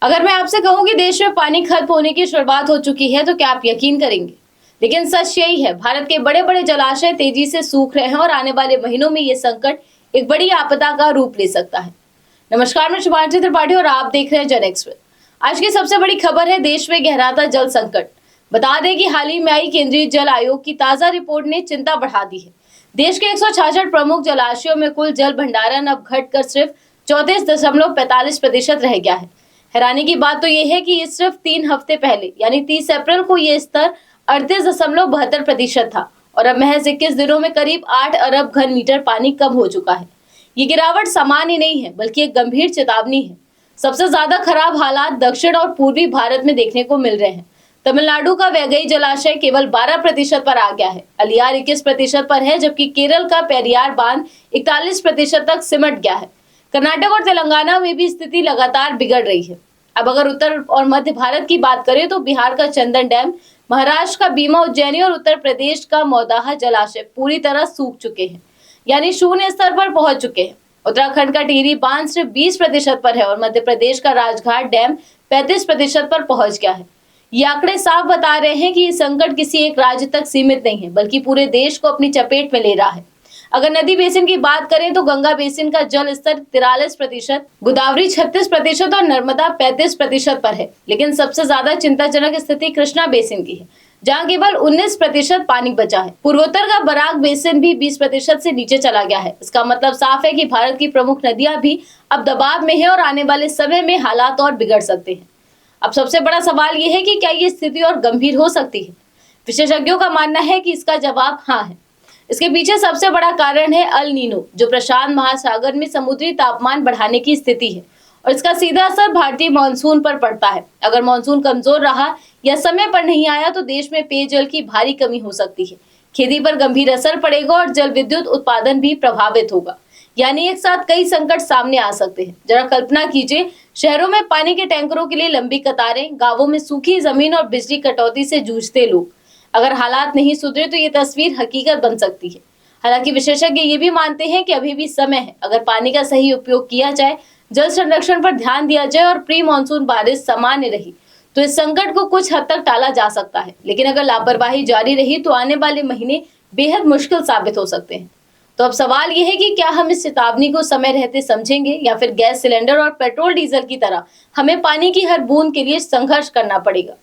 अगर मैं आपसे कहूं कि देश में पानी खत्म होने की शुरुआत हो चुकी है तो क्या आप यकीन करेंगे? लेकिन सच यही है, भारत के बड़े बड़े जलाशय तेजी से सूख रहे हैं और आने वाले महीनों में ये संकट एक बड़ी आपदा का रूप ले सकता है। नमस्कार, मैं शुभांशी त्रिपाठी और आप देख रहे हैं जन एक्सप्रेस। आज की सबसे बड़ी खबर है, देश में गहराता जल संकट। बता दें कि हाल ही में आई केंद्रीय जल आयोग की ताजा रिपोर्ट ने चिंता बढ़ा दी है। देश के 166 प्रमुख जलाशयों में कुल जल भंडारण अब घटकर सिर्फ 34.45% रह गया है। हैरानी की बात तो यह है कि ये सिर्फ 3 हफ्ते पहले यानी 30 अप्रैल को ये स्तर 38.72% था और अब महज 21 दिनों में करीब 8 अरब घन मीटर पानी कम हो चुका है। ये गिरावट सामान्य नहीं है बल्कि एक गंभीर चेतावनी है। सबसे ज्यादा खराब हालात दक्षिण और पूर्वी भारत में देखने को मिल रहे हैं। तमिलनाडु का वैगई जलाशय केवल 12% पर आ गया है, अलियार 21% पर है, जबकि केरल का पेरियार बांध 41% तक सिमट गया है। कर्नाटक और तेलंगाना में भी स्थिति लगातार बिगड़ रही है। अब अगर उत्तर और मध्य भारत की बात करें तो बिहार का चंदन डैम, महाराष्ट्र का भीमा उज्जैनी और उत्तर प्रदेश का मौदाहा जलाशय पूरी तरह सूख चुके हैं, यानी शून्य स्तर पर पहुंच चुके हैं। उत्तराखंड का टिहरी बांध सिर्फ 20% पर है और मध्य प्रदेश का राजघाट डैम 35% पर पहुंच गया है। ये आंकड़े साफ बता रहे हैं कि ये संकट किसी एक राज्य तक सीमित नहीं है बल्कि पूरे देश को अपनी चपेट में ले रहा है। अगर नदी बेसिन की बात करें तो गंगा बेसिन का जल स्तर 43%, गोदावरी 36% और नर्मदा 35% पर है। लेकिन सबसे ज्यादा चिंताजनक स्थिति कृष्णा बेसिन की है, जहां केवल 19% पानी बचा है। पूर्वोत्तर का बराक बेसिन भी 20% से नीचे चला गया है। इसका मतलब साफ है कि भारत की प्रमुख नदियां भी अब दबाव में है और आने वाले समय में हालात और बिगड़ सकते हैं। अब सबसे बड़ा सवाल ये है कि क्या ये स्थिति और गंभीर हो सकती है? विशेषज्ञों का मानना है कि इसका जवाब हाँ है। इसके पीछे सबसे बड़ा कारण है अल नीनो, जो प्रशांत महासागर में समुद्री तापमान बढ़ाने की स्थिति है और इसका सीधा असर भारतीय मानसून पर पड़ता है। अगर मानसून कमजोर रहा या समय पर नहीं आया तो देश में पेयजल की भारी कमी हो सकती है, खेती पर गंभीर असर पड़ेगा और जल विद्युत उत्पादन भी प्रभावित होगा। यानी एक साथ कई संकट सामने आ सकते हैं। जरा कल्पना कीजिए, शहरों में पानी के टैंकरों के लिए लंबी कतारें, गांवों में सूखी जमीन और बिजली कटौती से जूझते लोग। अगर हालात नहीं सुधरे तो ये तस्वीर हकीकत बन सकती है। हालांकि विशेषज्ञ ये भी मानते हैं कि अभी भी समय है। अगर पानी का सही उपयोग किया जाए, जल संरक्षण पर ध्यान दिया जाए और प्री मानसून बारिश सामान्य रही तो इस संकट को कुछ हद तक टाला जा सकता है। लेकिन अगर लापरवाही जारी रही तो आने वाले महीने बेहद मुश्किल साबित हो सकते हैं। तो अब सवाल यह है कि क्या हम इस चेतावनी को समय रहते समझेंगे या फिर गैस सिलेंडर और पेट्रोल डीजल की तरह हमें पानी की हर बूंद के लिए संघर्ष करना पड़ेगा।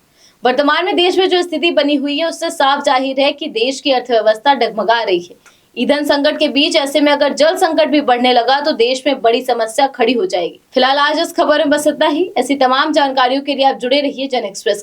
वर्तमान में देश में जो स्थिति बनी हुई है उससे साफ जाहिर है कि देश की अर्थव्यवस्था डगमगा रही है। ईंधन संकट के बीच ऐसे में अगर जल संकट भी बढ़ने लगा तो देश में बड़ी समस्या खड़ी हो जाएगी। फिलहाल आज इस खबर में बस इतना ही। ऐसी तमाम जानकारियों के लिए आप जुड़े रहिए जन एक्सप्रेस के।